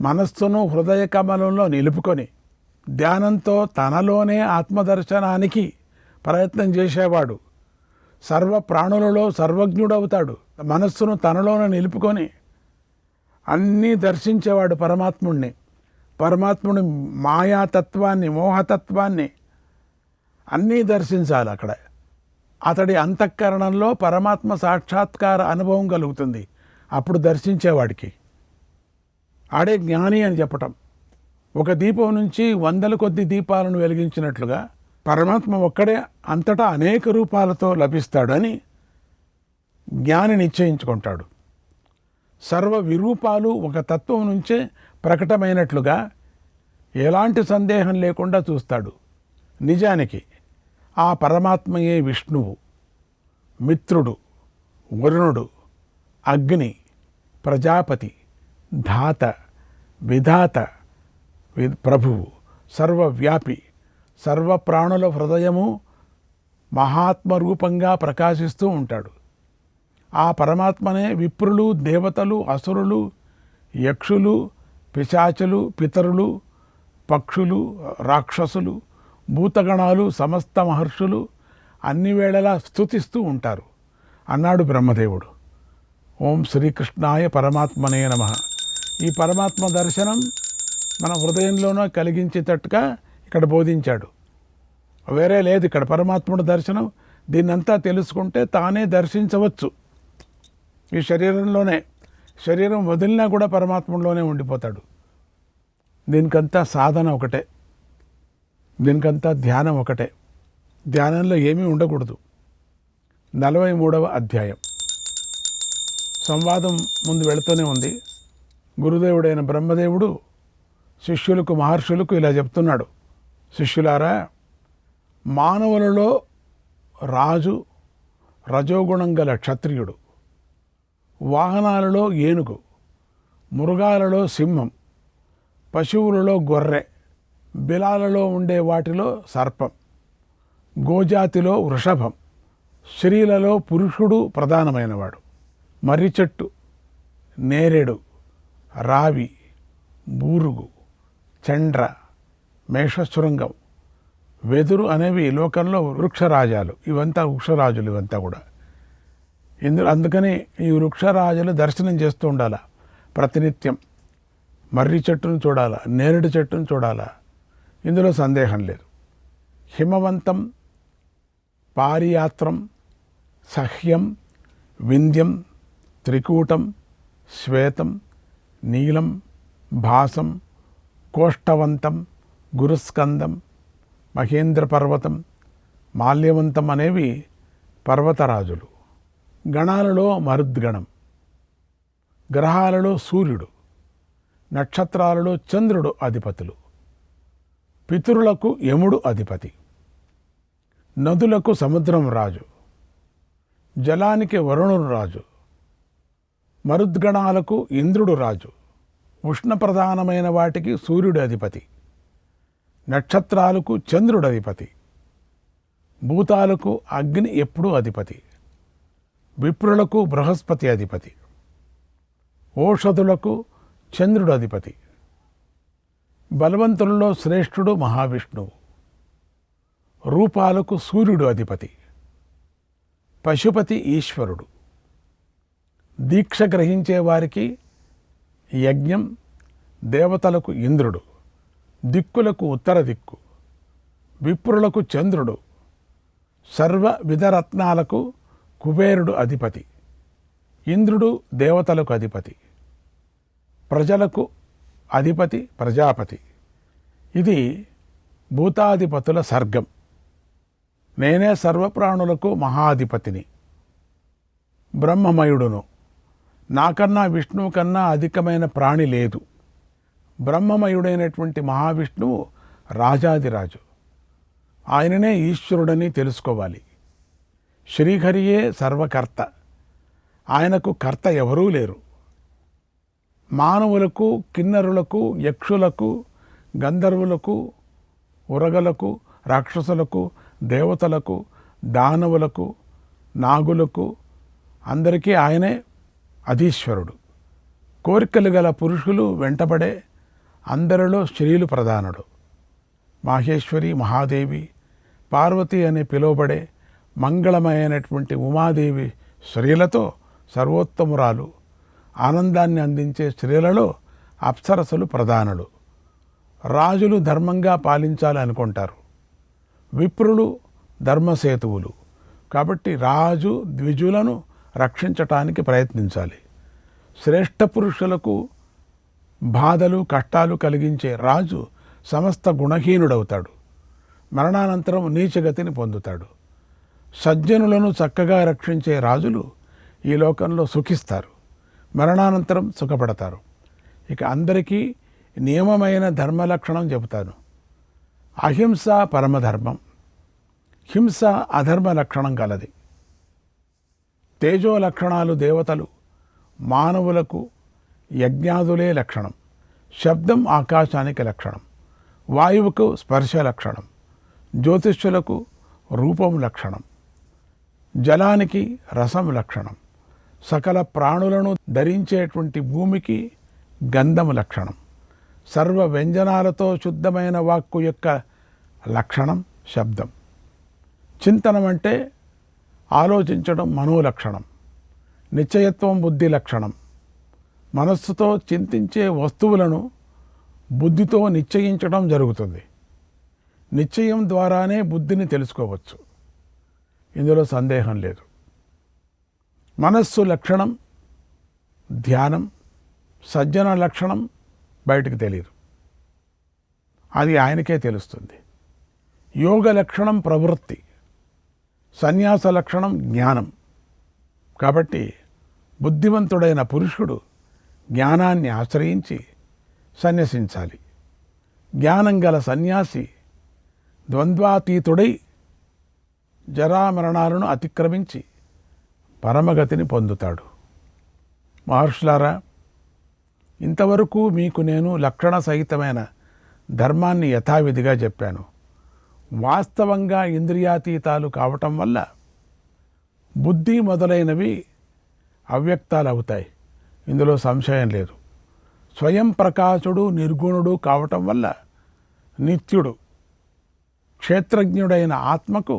మనస్సును హృదయ కమలంలో నిలుపుకొని ధ్యానంతో తనలోనే ఆత్మదర్శనానికి ప్రయత్నం చేసేవాడు సర్వ ప్రాణులలో సర్వజ్ఞుడవుతాడు. మనస్సును తనలోనే నిలుపుకొని అన్నీ దర్శించేవాడు పరమాత్ముడి మాయాతత్వాన్ని, మోహతత్వాన్ని అన్నీ దర్శించాలి. అక్కడ అతడి అంతఃకరణంలో పరమాత్మ సాక్షాత్కార అనుభవం కలుగుతుంది. అప్పుడు దర్శించేవాడికి ఆడే జ్ఞాని అని చెప్పటం. ఒక దీపం నుంచి 100 కొద్ది దీపాలను వెలిగించినట్లుగా పరమాత్మ ఒక్కడే అంతటా అనేక రూపాలతో లభిస్తాడు అని జ్ఞాని నిశ్చయించుకుంటాడు. సర్వ విరూపాలు ఒక తత్వం నుంచే ప్రకటమైనట్లుగా ఎలాంటి సందేహం లేకుండా చూస్తాడు. నిజానికి ఆ పరమాత్మయే విష్ణువు, మిత్రుడు, వరుణుడు, అగ్ని, ప్రజాపతి, ధాత, విధాత, ప్రభువు, సర్వవ్యాపి, సర్వప్రాణుల హృదయము మహాత్మరూపంగా ప్రకాశిస్తూ ఉంటాడు. ఆ పరమాత్మనే విప్రులు, దేవతలు, అసురులు, యక్షులు, పిశాచులు, పితరులు, పక్షులు, రాక్షసులు, భూతగణాలు, సమస్త మహర్షులు అన్ని వేళలా స్తుతిస్తూ ఉంటారు అన్నాడు బ్రహ్మదేవుడు. ఓం శ్రీకృష్ణాయ పరమాత్మనే నమః. ఈ పరమాత్మ దర్శనం మన హృదయంలోనూ కలిగించేటట్టుగా ఇక్కడ బోధించాడు. వేరే లేదు ఇక్కడ పరమాత్ముడి దర్శనం. దీన్నంతా తెలుసుకుంటే తానే దర్శించవచ్చు. ఈ శరీరంలోనే, శరీరం వదిలినా కూడా పరమాత్మలోనే ఉండిపోతాడు. దీనికంతా సాధన ఒకటే, దీనికంతా ధ్యానం ఒకటే. ధ్యానంలో ఏమీ ఉండకూడదు. 43వ అధ్యాయం సంవాదం ముందు వెళుతూనే ఉంది. గురుదేవుడైన బ్రహ్మదేవుడు శిష్యులకు, మహర్షులకు ఇలా చెప్తున్నాడు. శిష్యులారా, మానవులలో రాజు రజోగుణం గల క్షత్రియుడు, వాహనాలలో ఏనుగు, మృగాలలో సింహం, పశువులలో గొర్రె, బిలాలలో ఉండే వాటిలో సర్పం, గోజాతిలో వృషభం, స్త్రీలలో పురుషుడు ప్రధానమైనవాడు, మర్రి చెట్టు, నేరేడు, రావి, బూరుగు, చండ్ర, మేషశృంగం, వెదురు అనేవి లోకంలో వృక్షరాజాలు. ఇవంతా వృక్షరాజులు, ఇవంతా కూడా అందుకని ఈ వృక్షరాజులు దర్శనం చేస్తూ ఉండాలా ప్రతినిత్యం. మర్రి చెట్టును చూడాలా, నేరేడు చెట్టును చూడాలా, ఇందులో సందేహం లేదు. హిమవంతం, పారియాత్రం, సహ్యం, వింధ్యం, త్రికూటం, శ్వేతం, నీలం, భాసం, కోష్టవంతం, గురుస్కందం, మహేంద్ర పర్వతం, మాల్యవంతం అనేవి పర్వతరాజులు. గణాలలో మరుద్గణం, గ్రహాలలో సూర్యుడు, నక్షత్రాలలో చంద్రుడు అధిపతులు, పితరులకు యముడు అధిపతి, నదులకు సముద్రం రాజు, జలానికి వరుణుడు రాజు, మరుద్గణాలకు ఇంద్రుడు రాజు, ఉష్ణ ప్రధానమైన వాటికి సూర్యుడు అధిపతి, నక్షత్రాలకు చంద్రుడు అధిపతి, భూతాలకు అగ్ని ఎప్పుడూ అధిపతి, విప్రులకు బృహస్పతి అధిపతి, ఓషధులకు చంద్రుడు అధిపతి, బలవంతులలో శ్రేష్ఠుడు మహావిష్ణువు, రూపాలకు సూర్యుడు అధిపతి, పశుపతి ఈశ్వరుడు, దీక్ష గ్రహించే వారికి యజ్ఞం, దేవతలకు ఇంద్రుడు, దిక్కులకు ఉత్తర దిక్కు, విప్రులకు చంద్రుడు, సర్వ విధరత్నాలకు కుబేరుడు అధిపతి, ఇంద్రుడు దేవతలకు అధిపతి, ప్రజలకు అధిపతి ప్రజాపతి. ఇది భూతాధిపతుల సర్గం. నేనే సర్వప్రాణులకు మహాధిపతిని, బ్రహ్మమయుడును. నాకన్నా విష్ణువు కన్నా అధికమైన ప్రాణి లేదు. బ్రహ్మమయుడైనటువంటి మహావిష్ణువు రాజాదిరాజు. ఆయననే ఈశ్వరుడని తెలుసుకోవాలి. శ్రీహరియే సర్వకర్త. ఆయనకు కర్త ఎవరూ లేరు. మానవులకు, కిన్నరులకు, యక్షులకు, గంధర్వులకు, ఉరగలకు, రాక్షసులకు, దేవతలకు, దానవులకు, నాగులకు అందరికీ ఆయనే అధీశ్వరుడు. కోరికలు గల పురుషులు వెంటబడే అందరిలో స్త్రీలు ప్రధానుడు. మాహేశ్వరి, మహాదేవి, పార్వతి అని పిలువబడే మంగళమైనటువంటి ఉమాదేవి స్త్రీలతో సర్వోత్తమురాలు. ఆనందాన్ని అందించే స్త్రీలలో అప్సరసలు ప్రధానులు. రాజులు ధర్మంగా పాలించాలి అనుకుంటారు. విప్రులు ధర్మసేతువులు. కాబట్టి రాజు ద్విజులను రక్షించటానికి ప్రయత్నించాలి. శ్రేష్ఠ పురుషులకు బాధలు కష్టాలు కలిగించే రాజు సమస్త గుణహీనుడవుతాడు. మరణానంతరం నీచగతిని పొందుతాడు. సజ్జనులను చక్కగా రక్షించే రాజులు ఈ లోకంలో సుఖిస్తారు, మరణానంతరం సుఖపడతారు. ఇక అందరికీ నియమమైన ధర్మలక్షణం చెబుతాను. అహింస పరమధర్మం. హింస అధర్మ లక్షణం కలది. తేజో లక్షణాలు దేవతలు, మానవులకు యజ్ఞాదులే లక్షణం. శబ్దం ఆకాశానికి లక్షణం, వాయువుకు స్పర్శ లక్షణం, జ్యోతిష్యులకు రూపం లక్షణం, జలానికి రసం లక్షణం, సకల ప్రాణులను ధరించేటువంటి భూమికి గంధం లక్షణం, సర్వ వ్యంజనాలతో శుద్ధమైన వాక్కు యొక్క లక్షణం శబ్దం. చింతనం అంటే ఆలోచించడం మనోలక్షణం. నిశ్చయత్వం బుద్ధి లక్షణం. మనస్సుతో చింతించే వస్తువులను బుద్ధితో నిశ్చయించడం జరుగుతుంది. నిశ్చయం ద్వారానే బుద్ధిని తెలుసుకోవచ్చు. ఇందులో సందేహం లేదు. మనస్సు లక్షణం ధ్యానం, సజ్జన లక్షణం బయటికి తెలియదు, అది ఆయనకే తెలుస్తుంది. యోగ లక్షణం ప్రవృత్తి, సన్యాస లక్షణం జ్ఞానం. కాబట్టి బుద్ధివంతుడైన పురుషుడు జ్ఞానాన్ని ఆశ్రయించి సన్యసించాలి. జ్ఞానం గల సన్యాసి ద్వంద్వాతీతుడై జరామరణాలను అతిక్రమించి పరమగతిని పొందుతాడు. మహర్షులారా, ఇంతవరకు మీకు నేను లక్షణ సహితమైన ధర్మాన్ని యథావిధిగా చెప్పాను. వాస్తవంగా ఇంద్రియాతీతాలు కావటం వల్ల బుద్ధి మొదలైనవి అవ్యక్తాలు అవుతాయి. ఇందులో సంశయం లేదు. స్వయం ప్రకాశుడు నిర్గుణుడు కావటం వల్ల నిత్యుడు, క్షేత్రజ్ఞుడైన ఆత్మకు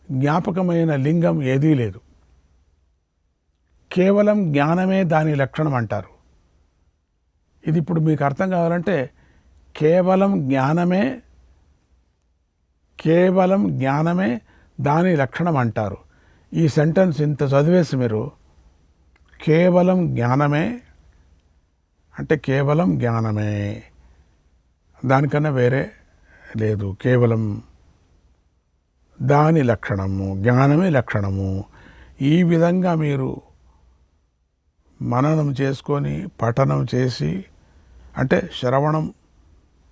జ్ఞాపకమైన లింగం ఏదీ లేదు. కేవలం జ్ఞానమే దాని లక్షణం అంటారు. ఇది ఇప్పుడు మీకు అర్థం కావాలంటే కేవలం జ్ఞానమే దాని లక్షణం అంటారు. ఈ సెంటెన్స్ ఇంత చదివేసి మీరు కేవలం జ్ఞానమే అంటే కేవలం జ్ఞానమే, దానికన్నా వేరే లేదు. కేవలం దాని లక్షణము, జ్ఞానమే లక్షణము. ఈ విధంగా మీరు మననం చేసుకొని పఠనం చేసి, అంటే శ్రవణం,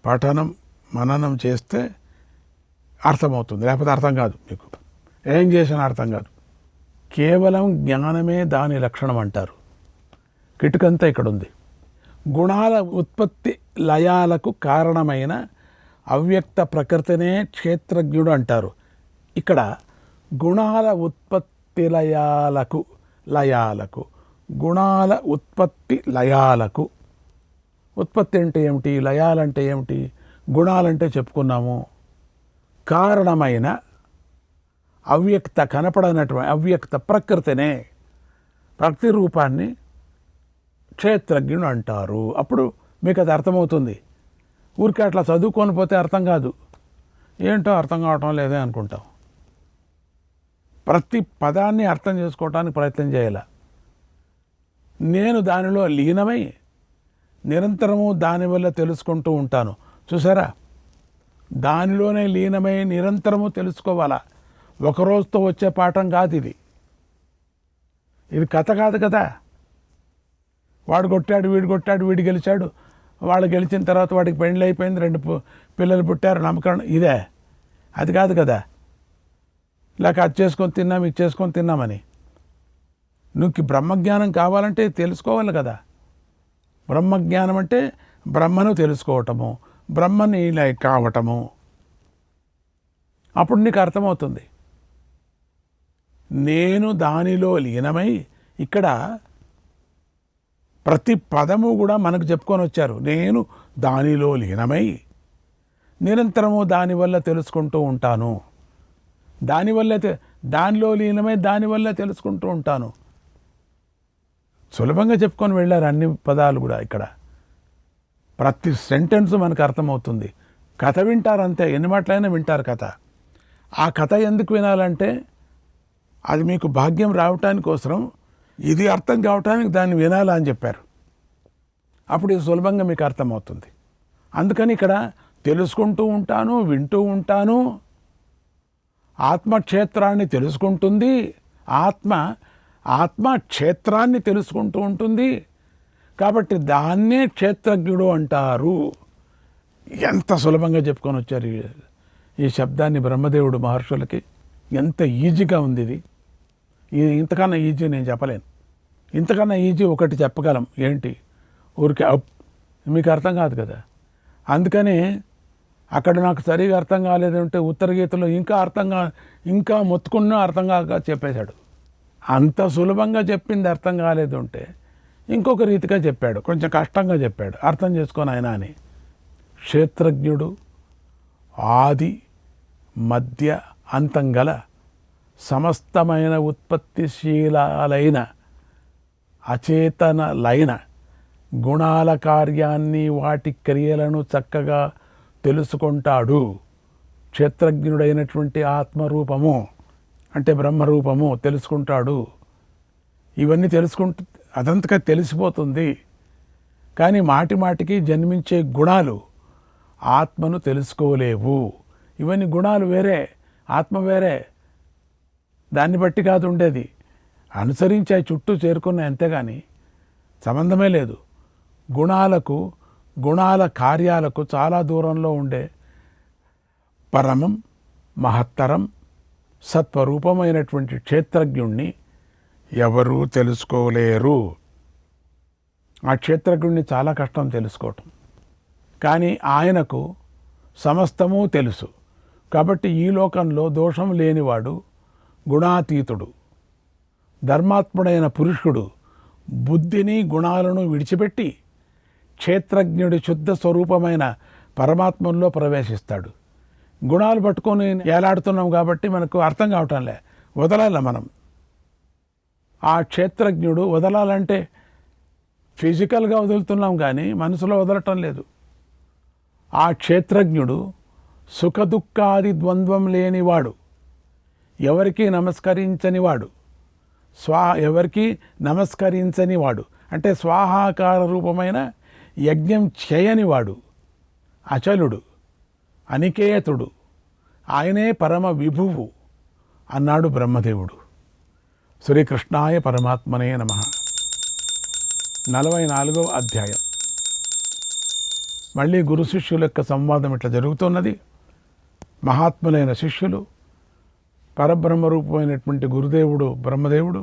పఠనం, మననం చేస్తే అర్థమవుతుంది. లేకపోతే అర్థం కాదు. మీకు ఏం చేసినా అర్థం కాదు. కేవలం జ్ఞానమే దాని లక్షణం అంటారు. కిటుకంతా ఇక్కడ ఉంది. గుణాల ఉత్పత్తి లయాలకు కారణమైన అవ్యక్త ప్రకృతినే క్షేత్రజ్ఞుడు అంటారు. ఇక్కడ గుణాల ఉత్పత్తి లయాలకు గుణాల ఉత్పత్తి లయాలకు, ఉత్పత్తి అంటే ఏమిటి, లయాలంటే ఏమిటి, గుణాలంటే చెప్పుకున్నాము కారణమైన అవ్యక్త కనపడనటువంటి అవ్యక్త ప్రకృతినే, ప్రకృతి రూపాన్ని క్షేత్రజ్ఞుడు అంటారు. అప్పుడు మీకు అది అర్థమవుతుంది. ఊరికే అట్లా చదువుకొని పోతే అర్థం కాదు, ఏంటో అర్థం కావటం లేదే అనుకుంటాం. ప్రతి పదాన్ని అర్థం చేసుకోవటానికి ప్రయత్నం చేయాలి. నేను దానిలో లీనమై నిరంతరము దానివల్ల తెలుసుకుంటూ ఉంటాను. చూసారా, దానిలోనే లీనమై నిరంతరము తెలుసుకోవాలా. ఒకరోజుతో వచ్చే పాఠం కాదు ఇది. ఇది కథ కాదు కదా. వాడు కొట్టాడు, వీడు కొట్టాడు, వీడు గెలిచాడు, వాళ్ళు గెలిచిన తర్వాత వాడికి పెండ్లి అయిపోయింది, 2 పిల్లలు పుట్టారు, నామకరణం, ఇదే. అది కాదు కదా. లేక అది చేసుకొని తిన్నాం, ఇది చేసుకొని తిన్నామని. నువ్వు బ్రహ్మజ్ఞానం కావాలంటే తెలుసుకోవాలి కదా. బ్రహ్మజ్ఞానం అంటే బ్రహ్మను తెలుసుకోవటము, బ్రహ్మని కావటము. అప్పుడు నీకు అర్థమవుతుంది. నేను దానిలో లీనమై, ఇక్కడ ప్రతి పదము కూడా మనకు చెప్పుకొని వచ్చారు. నేను దానిలో లీనమై నిరంతరము దానివల్ల తెలుసుకుంటూ ఉంటాను. దానిలో లీనమై దానివల్ల తెలుసుకుంటూ ఉంటాను. సులభంగా చెప్పుకొని వెళ్ళారు అన్ని పదాలు కూడా. ఇక్కడ ప్రతి సెంటెన్స్ మనకు అర్థమవుతుంది. కథ వింటారు అంతే, ఎన్ని మాటలైనా వింటారు కథ. ఆ కథ ఎందుకు వినాలంటే అది మీకు భాగ్యం రావటానికి కోసరం, ఇది అర్థం కావటానికి దాన్ని వినాలా అని చెప్పారు. అప్పుడు ఇది సులభంగా మీకు అర్థమవుతుంది. అందుకని ఇక్కడ తెలుసుకుంటూ ఉంటాను, వింటూ ఉంటాను. ఆత్మక్షేత్రాన్ని తెలుసుకుంటుంది, ఆత్మ క్షేత్రాన్ని తెలుసుకుంటూ ఉంటుంది. కాబట్టి దాన్నే క్షేత్రజ్ఞుడు అంటారు. ఎంత సులభంగా చెప్పుకొని వచ్చారు ఈ శబ్దాన్ని బ్రహ్మదేవుడు మహర్షులకి. ఎంత ఈజీగా ఉంది ఇది. ఇంతకన్నా ఈజీ నేను చెప్పలేను. ఇంతకన్నా ఈజీ ఒకటి చెప్పగలం, ఏంటి, ఊరికే మీకు అర్థం కాదు కదా. అందుకని అక్కడ నాకు సరిగా అర్థం కాలేదంటే ఉత్తర గీతలో ఇంకా మొత్తుకున్నా అర్థం కాక చెప్పేశాడు. అంత సులభంగా చెప్పింది అర్థం కాలేదు అంటే ఇంకొక రీతిగా చెప్పాడు, కొంచెం కష్టంగా చెప్పాడు, అర్థం చేసుకొని ఆయన అని. క్షేత్రజ్ఞుడు ఆది మధ్య అంతం గల సమస్తమైన ఉత్పత్తిశీలాలైన అచేతనలైన గుణాల కార్యాన్ని, వాటి క్రియలను చక్కగా తెలుసుకుంటాడు. క్షేత్రజ్ఞుడైనటువంటి ఆత్మరూపము అంటే బ్రహ్మరూపము తెలుసుకుంటాడు. ఇవన్నీ తెలుసుకుంటూ అదంతగా తెలిసిపోతుంది. కానీ మాటికి జన్మించే గుణాలు ఆత్మను తెలుసుకోలేవు. ఇవన్నీ గుణాలు వేరే, ఆత్మ వేరే. దాన్ని బట్టి కాదు ఉండేది, అనుసరించి ఆ చుట్టూ చేరుకున్న, అంతేగాని సంబంధమే లేదు. గుణాల కార్యాలకు చాలా దూరంలో ఉండే పరమం మహత్తరం సత్వరూపమైనటువంటి క్షేత్రజ్ఞుణ్ణి ఎవరూ తెలుసుకోలేరు. ఆ క్షేత్రజ్ఞుణ్ణి చాలా కష్టం తెలుసుకోవటం. కానీ ఆయనకు సమస్తము తెలుసు. కాబట్టి ఈ లోకంలో దోషం లేనివాడు, గుణాతీతుడు, ధర్మాత్ముడైన పురుషుడు బుద్ధిని గుణాలను విడిచిపెట్టి క్షేత్రజ్ఞుడి శుద్ధ స్వరూపమైన పరమాత్మలో ప్రవేశిస్తాడు. గుణాలు పట్టుకొని ఏలాడుతున్నాం కాబట్టి మనకు అర్థం కావటంలే, వదలాల మనం. ఆ క్షేత్రజ్ఞుడు వదలాలంటే ఫిజికల్గా వదులుతున్నాం కానీ మనసులో వదలటం లేదు. ఆ క్షేత్రజ్ఞుడు సుఖదుఖాది ద్వంద్వం లేనివాడు, ఎవరికి నమస్కరించనివాడు, ఎవరికి నమస్కరించనివాడు అంటే స్వాహాకార రూపమైన యజ్ఞం చేయనివాడు, అచలుడు, అనికేతుడు, ఆయనే పరమ విభువు అన్నాడు బ్రహ్మదేవుడు. శ్రీకృష్ణాయ పరమాత్మనే నమః. 44వ అధ్యాయం. మళ్ళీ గురు శిష్యుల యొక్క సంవాదం ఇట్లా జరుగుతున్నది. మహాత్ములైన శిష్యులు, పరబ్రహ్మరూపమైనటువంటి గురుదేవుడు బ్రహ్మదేవుడు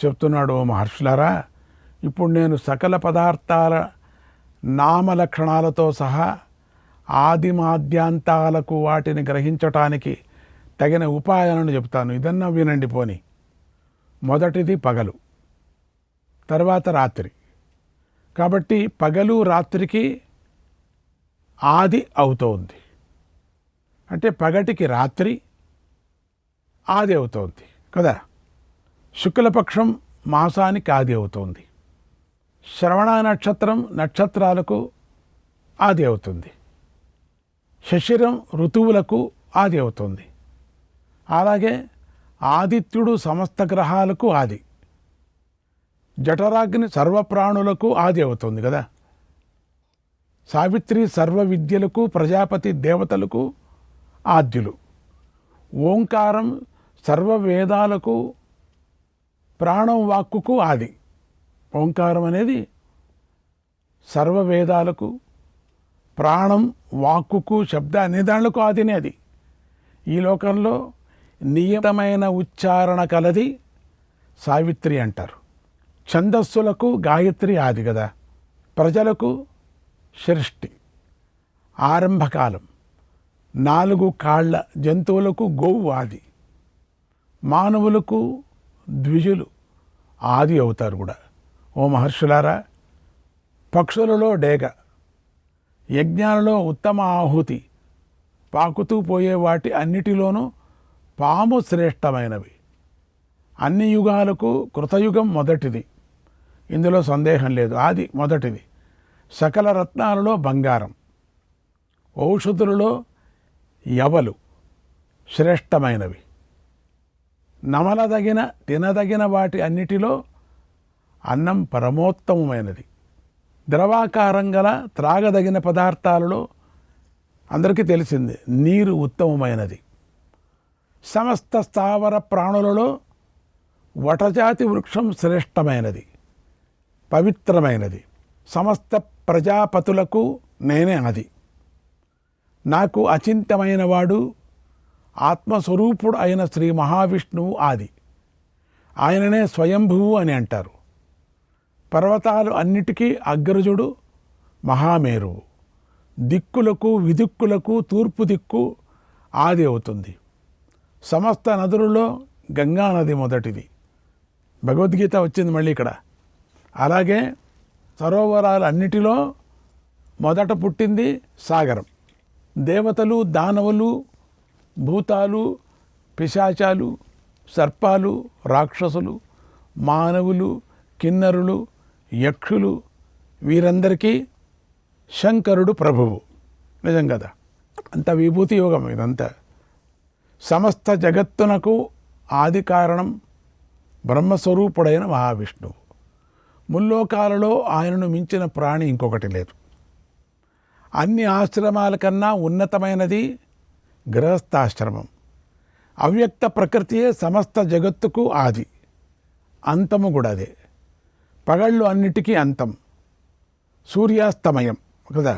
చెప్తున్నాడు, ఓ మహర్షులారా, ఇప్పుడు నేను సకల పదార్థాల నామలక్షణాలతో సహా ఆదిమాద్యాంతాలకు వాటిని గ్రహించటానికి తగిన ఉపాయాలను చెప్తాను. ఇదన్నా వినండి పోని. మొదటిది పగలు, తర్వాత రాత్రి. కాబట్టి పగలు రాత్రికి ఆది అవుతోంది. అంటే పగటికి రాత్రి ఆది అవుతోంది కదా. శుక్లపక్షం మాసానికి ఆది అవుతోంది. శ్రవణ నక్షత్రం నక్షత్రాలకు ఆది అవుతుంది. శశిరం ఋతువులకు ఆది అవుతుంది. అలాగే ఆదిత్యుడు సమస్త గ్రహాలకు ఆది. జఠరాగ్ని సర్వప్రాణులకు ఆది అవుతుంది కదా. సావిత్రి సర్వ విద్యలకు, ప్రజాపతి దేవతలకు ఆద్యులు. ఓంకారం సర్వ వేదాలకు, ప్రాణం వాక్కుకు ఆది. ఓంకారం అనేది సర్వ వేదాలకు, ప్రాణం వాక్కుకు, శబ్ద నిదానులకు ఆదినే. అది ఈ లోకంలో నియతమైన ఉచ్చారణ కలది సావిత్రి అంటారు. ఛందస్సులకు గాయత్రి ఆది కదా. ప్రజలకు సృష్టి ఆరంభకాలం. 4 కాళ్ళ జంతువులకు గోవు ఆది. మానవులకు ద్విజులు ఆది అవుతారు కూడా. ఓ మహర్షులారా, పక్షులలో డేగ, యజ్ఞాలలో ఉత్తమ ఆహుతి, పాకుతూ పోయే వాటి అన్నిటిలోనూ పాము శ్రేష్టమైనవి. అన్ని యుగాలకు కృతయుగం మొదటిది, ఇందులో సందేహం లేదు. ఆది మొదటిది. సకల రత్నాలలో బంగారం, ఔషధులలో యవలు శ్రేష్టమైనవి. నమలదగిన తినదగిన వాటి అన్నిటిలో అన్నం పరమోత్తమమైనది. ద్రవాకారం గల త్రాగదగిన పదార్థాలలో అందరికీ తెలిసింది నీరు ఉత్తమమైనది. సమస్త స్థావర ప్రాణులలో వటజాతి వృక్షం శ్రేష్టమైనది, పవిత్రమైనది. సమస్త ప్రజాపతులకు నేనే అది. నాకు అచింత్యమైన వాడు, ఆత్మస్వరూపుడు అయిన శ్రీ మహావిష్ణువు ఆది. ఆయననే స్వయంభువు అని అంటారు. పర్వతాలు అన్నిటికీ అగ్రజుడు మహామేరువు. దిక్కులకు విదిక్కులకు తూర్పు దిక్కు ఆది అవుతుంది. సమస్త నదులలో గంగా నది మొదటిది. భగవద్గీత వచ్చింది మళ్ళీ ఇక్కడ. అలాగే సరోవరాలు అన్నిటిలో మొదట పుట్టింది సాగరం. దేవతలు, దానవులు, భూతాలు, పిశాచాలు, సర్పాలు, రాక్షసులు, మానవులు, కిన్నరులు, యక్షులు, వీరందరికీ శంకరుడు ప్రభువు. నిజం కదా. అంత విభూతి యోగం ఇదంతా. సమస్త జగత్తునకు ఆది కారణం బ్రహ్మస్వరూపుడైన మహావిష్ణువు. ముల్లోకాలలో ఆయనను మించిన ప్రాణి ఇంకొకటి లేదు. అన్ని ఆశ్రమాల కన్నా ఉన్నతమైనది గృహస్థాశ్రమం. అవ్యక్త ప్రకృతియే సమస్త జగత్తుకు ఆది, అంతము కూడా అదే. పగళ్ళు అన్నిటికీ అంతం, సూర్యాస్తమయం కదా.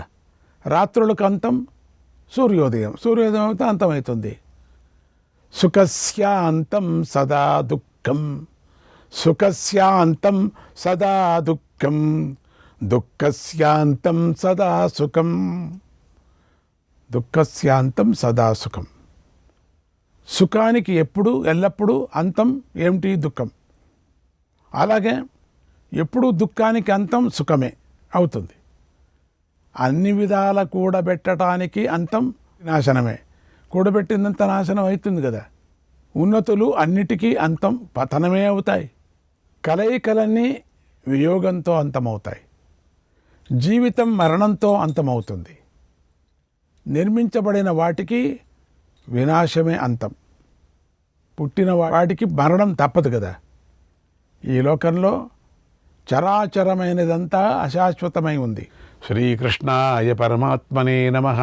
రాత్రులకు అంతం సూర్యోదయం, సూర్యోదయం అయితే అంతమవుతుంది. సుఖస్యాంతం సదా దుఃఖం, సుఖస్యాంతం సదా దుఃఖం, దుఃఖస్యాంతం సదా సుఖం. దుఃఖస్యాంతం సదా సుఖం. సుఖానికి ఎప్పుడు ఎల్లప్పుడూ అంతం ఏమిటి? దుఃఖం. అలాగే ఎప్పుడు దుఃఖానికి అంతం సుఖమే అవుతుంది. అన్ని విధాల కూడబెట్టడానికి అంతం నాశనమే. కూడబెట్టిందంత నాశనం అవుతుంది కదా. ఉన్నతులు అన్నిటికీ అంతం పతనమే అవుతాయి. కలయికలన్నీ వియోగంతో అంతమవుతాయి. జీవితం మరణంతో అంతమవుతుంది. నిర్మించబడిన వాటికి వినాశమే అంతం. పుట్టిన వాటికి మరణం తప్పదు కదా. ఈ లోకంలో చరాచరమైనదంతా అశాశ్వతమై ఉంది. శ్రీకృష్ణాయ పరమాత్మనే నమః.